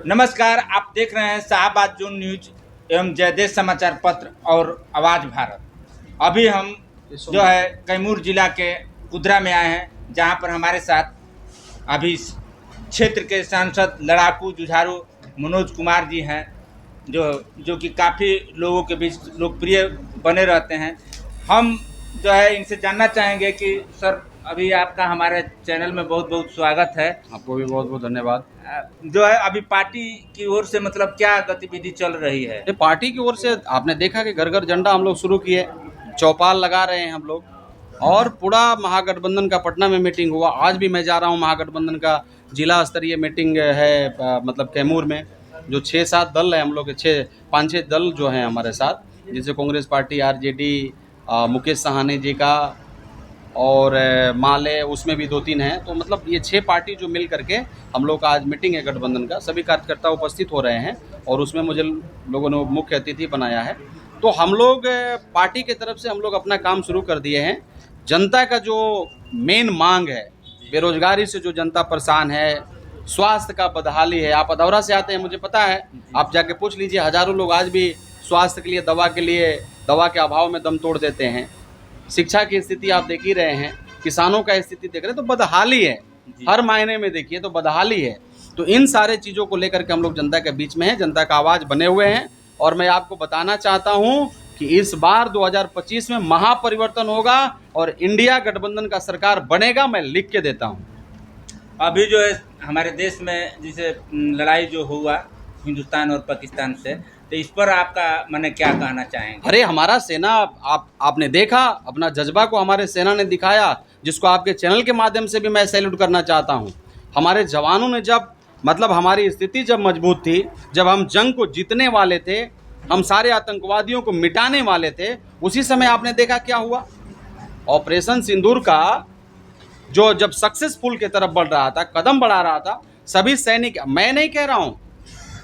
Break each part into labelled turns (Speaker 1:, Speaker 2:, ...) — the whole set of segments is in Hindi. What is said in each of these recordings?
Speaker 1: नमस्कार, आप देख रहे हैं शाहबाद जून न्यूज एवं जयदेश समाचार पत्र और आवाज़ भारत। अभी हम जो है कैमूर जिला के कुदरा में आए हैं, जहां पर हमारे साथ अभी क्षेत्र के सांसद लड़ाकू जुझारू मनोज कुमार जी हैं, जो कि काफ़ी लोगों के बीच लोकप्रिय बने रहते हैं। हम जो है इनसे जानना चाहेंगे कि सर, अभी आपका हमारे चैनल में बहुत बहुत स्वागत है।
Speaker 2: आपको भी बहुत बहुत धन्यवाद।
Speaker 1: जो है अभी पार्टी की ओर से मतलब क्या गतिविधि चल रही है?
Speaker 2: ये पार्टी की ओर से आपने देखा कि घर घर झंडा हम लोग शुरू किए, चौपाल लगा रहे हैं हम लोग, और पूरा महागठबंधन का पटना में मीटिंग हुआ। आज भी मैं जा रहा हूँ, महागठबंधन का जिला स्तरीय मीटिंग है मतलब कैमूर में। जो 6-7 दल है हम लोग के, 5-6 दल जो हैं हमारे साथ, जैसे कांग्रेस पार्टी, आरजेडी, मुकेश सहानी जी का, और माले, उसमें भी 2-3 हैं। तो मतलब ये 6 पार्टी जो मिल करके हम लोग का आज मीटिंग है गठबंधन का। सभी कार्यकर्ता उपस्थित हो रहे हैं और उसमें मुझे लोगों ने मुख्य अतिथि बनाया है। तो हम लोग पार्टी की तरफ से हम लोग अपना काम शुरू कर दिए हैं। जनता का जो मेन मांग है, बेरोजगारी से जो जनता परेशान है, स्वास्थ्य का बदहाली है। आप अधौरा से आते हैं, मुझे पता है, आप जाके पूछ लीजिए, हज़ारों लोग आज भी स्वास्थ्य के लिए, दवा के अभाव में दम तोड़ देते हैं। शिक्षा की स्थिति आप देख ही रहे हैं, किसानों का स्थिति देख रहे हैं, तो बदहाली है, हर मायने में देखिए तो बदहाली है। तो इन सारे चीज़ों को लेकर के हम लोग जनता के बीच में हैं, जनता का आवाज़ बने हुए हैं। और मैं आपको बताना चाहता हूं कि इस बार 2025 में महापरिवर्तन होगा और इंडिया गठबंधन का सरकार बनेगा, मैं लिख के देता हूं।
Speaker 1: अभी जो है हमारे देश में जैसे लड़ाई जो हुआ हिंदुस्तान और पाकिस्तान से, तो इस पर आपका मैंने क्या कहना चाहेंगे?
Speaker 2: अरे हमारा सेना, आपने देखा, अपना जज्बा को हमारे सेना ने दिखाया, जिसको आपके चैनल के माध्यम से भी मैं सैल्यूट करना चाहता हूं। हमारे जवानों ने जब मतलब हमारी स्थिति जब मजबूत थी, जब हम जंग को जीतने वाले थे, हम सारे आतंकवादियों को मिटाने वाले थे, उसी समय आपने देखा क्या हुआ। ऑपरेशन सिंदूर का जो जब सक्सेसफुल की तरफ बढ़ रहा था, कदम बढ़ा रहा था, सभी सैनिक, मैं नहीं कह रहा हूँ,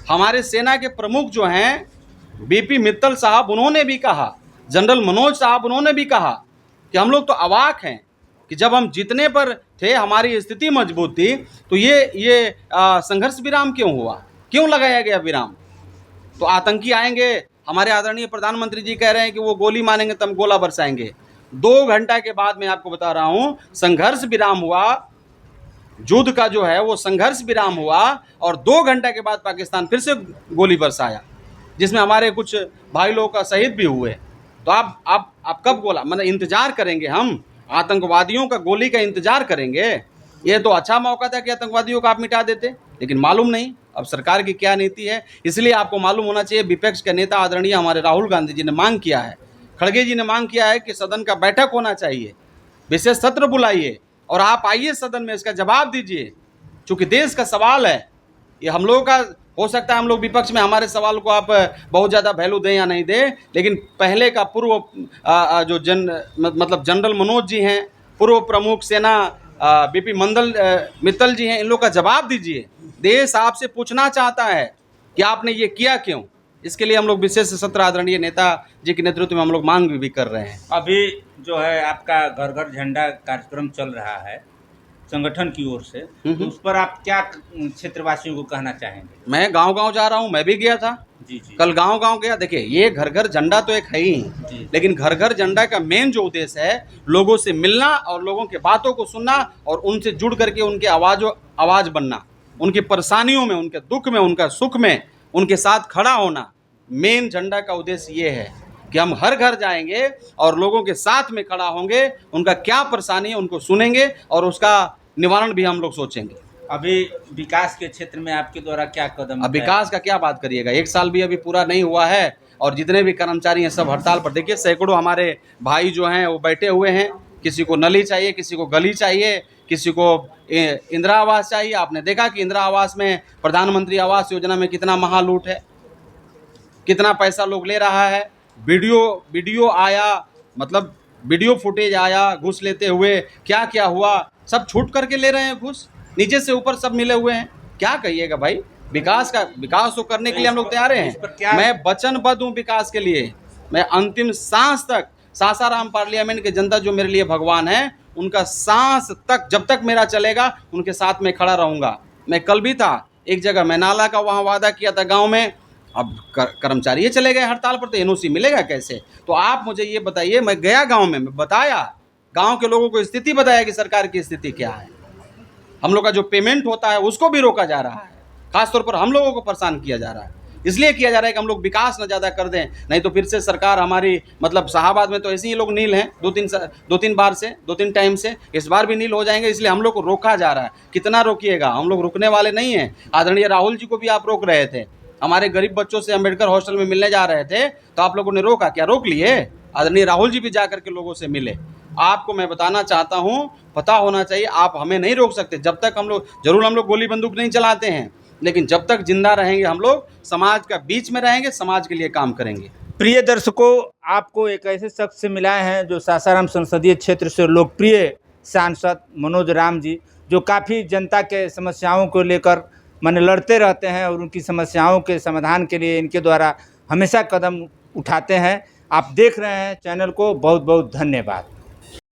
Speaker 2: हमारे सेना के प्रमुख जो हैं बीपी मित्तल साहब, उन्होंने भी कहा, जनरल मनोज साहब, उन्होंने भी कहा कि हम लोग तो अवाक हैं कि जब हम जीतने पर थे, हमारी स्थिति मजबूत थी, तो ये संघर्ष विराम क्यों हुआ, क्यों लगाया गया विराम? तो आतंकी आएंगे, हमारे आदरणीय प्रधानमंत्री जी कह रहे हैं कि वो गोली मारेंगे तो हम गोला बरसाएंगे। 2 घंटा के बाद मैं आपको बता रहा हूँ, संघर्ष विराम हुआ, युद्ध का जो है वो संघर्ष विराम हुआ, और 2 घंटे के बाद पाकिस्तान फिर से गोली बरसाया, जिसमें हमारे कुछ भाई लोगों का शहीद भी हुए। तो आप कब गोला, मतलब इंतजार करेंगे, हम आतंकवादियों का गोली का इंतजार करेंगे? ये तो अच्छा मौका था कि आतंकवादियों को आप मिटा देते, लेकिन मालूम नहीं अब सरकार की क्या नीति है। इसलिए आपको मालूम होना चाहिए, विपक्ष के नेता आदरणीय हमारे राहुल गांधी जी ने मांग किया है, खड़गे जी ने मांग किया है कि सदन का बैठक होना चाहिए, विशेष सत्र बुलाइए और आप आइए सदन में, इसका जवाब दीजिए। चूंकि देश का सवाल है, ये हम लोगों का हो सकता है, हम लोग विपक्ष में, हमारे सवाल को आप बहुत ज़्यादा वैल्यू दें या नहीं दें, लेकिन पहले का पूर्व जो मतलब जनरल मनोज जी हैं, पूर्व प्रमुख सेना बीपी मित्तल जी हैं, इन लोग का जवाब दीजिए। देश आपसे पूछना चाहता है कि आपने ये किया क्यों। इसके लिए हम लोग विशेष सत्र आदरणीय नेता जी के नेतृत्व में हम लोग मांग भी कर रहे हैं।
Speaker 1: अभी जो है आपका घर घर झंडा कार्यक्रम चल रहा है संगठन की ओर से, तो उस पर आप क्या क्षेत्रवासियों को कहना चाहेंगे?
Speaker 2: मैं गांव-गांव जा रहा हूं, मैं भी गया था
Speaker 1: जी जी,
Speaker 2: कल गांव-गांव गया। देखिए, ये घर घर झंडा तो एक है ही, लेकिन घर घर झंडा का मेन जो उद्देश्य है, लोगों से मिलना और लोगों के बातों को सुनना और उनसे जुड़ करके उनके आवाज बनना, उनकी परेशानियों में, उनके दुख में, उनका सुख में उनके साथ खड़ा होना। मेन झंडा का उद्देश्य ये है कि हम हर घर जाएंगे और लोगों के साथ में खड़ा होंगे, उनका क्या परेशानी है उनको सुनेंगे और उसका निवारण भी हम लोग सोचेंगे।
Speaker 1: अभी विकास के क्षेत्र में आपके द्वारा क्या कदम?
Speaker 2: अब विकास का क्या बात करिएगा, 1 साल भी अभी पूरा नहीं हुआ है और जितने भी कर्मचारी हैं सब हड़ताल पर। देखिए, सैकड़ों हमारे भाई जो हैं वो बैठे हुए हैं, किसी को नली चाहिए, किसी को गली चाहिए, किसी को इंदिरा आवास चाहिए। आपने देखा कि इंदिरा आवास में, प्रधानमंत्री आवास योजना में कितना महालूट है, कितना पैसा लोग ले रहा है। वीडियो आया, मतलब वीडियो फुटेज आया घूस लेते हुए, क्या क्या हुआ, सब छूट करके ले रहे हैं घूस, नीचे से ऊपर सब मिले हुए हैं। क्या कहिएगा भाई, विकास तो करने के लिए हम लोग तैयार हैं। मैं वचनबद्ध हूँ विकास के लिए, मैं अंतिम सांस तक, सासाराम पार्लियामेंट के जनता जो मेरे लिए भगवान है, उनका सांस तक, जब तक मेरा चलेगा, उनके साथ में खड़ा रहूँगा। मैं कल भी था, एक जगह मैं नाला का वहाँ वादा किया था गांव में, अब कर्मचारी चले गए हड़ताल पर, तो एनओसी मिलेगा कैसे? तो आप मुझे ये बताइए, मैं गया गांव में, मैं बताया, गांव के लोगों को स्थिति बताया कि सरकार की स्थिति क्या है। हम लोग का जो पेमेंट होता है उसको भी रोका जा रहा है, खासतौर पर हम लोगों को परेशान किया जा रहा है। इसलिए किया जा रहा है कि हम लोग विकास न ज़्यादा कर दें, नहीं तो फिर से सरकार हमारी, मतलब शाहाबाद में तो ऐसे ही लोग नील हैं दो तीन टाइम से, इस बार भी नील हो जाएंगे। इसलिए हम लोग को रोका जा रहा है। कितना रोकिएगा, हम लोग रुकने वाले नहीं हैं। आदरणीय राहुल जी को भी आप रोक रहे थे, हमारे गरीब बच्चों से अम्बेडकर हॉस्टल में मिलने जा रहे थे, तो आप लोगों ने रोका क्या? रोक लिए? आदरणीय राहुल जी भी जा करके लोगों से मिले। आपको मैं बताना चाहता हूँ, पता होना चाहिए, आप हमें नहीं रोक सकते। जब तक हम लोग, जरूर हम लोग गोली बंदूक नहीं चलाते हैं, लेकिन जब तक जिंदा रहेंगे हम लोग समाज का बीच में रहेंगे, समाज के लिए काम करेंगे।
Speaker 1: प्रिय दर्शकों, आपको एक ऐसे शख्स से मिलाए हैं जो सासाराम संसदीय क्षेत्र से लोकप्रिय सांसद मनोज राम जी, जो काफ़ी जनता के समस्याओं को लेकर माने लड़ते रहते हैं और उनकी समस्याओं के समाधान के लिए इनके द्वारा हमेशा कदम उठाते हैं। आप देख रहे हैं चैनल को, बहुत बहुत धन्यवाद।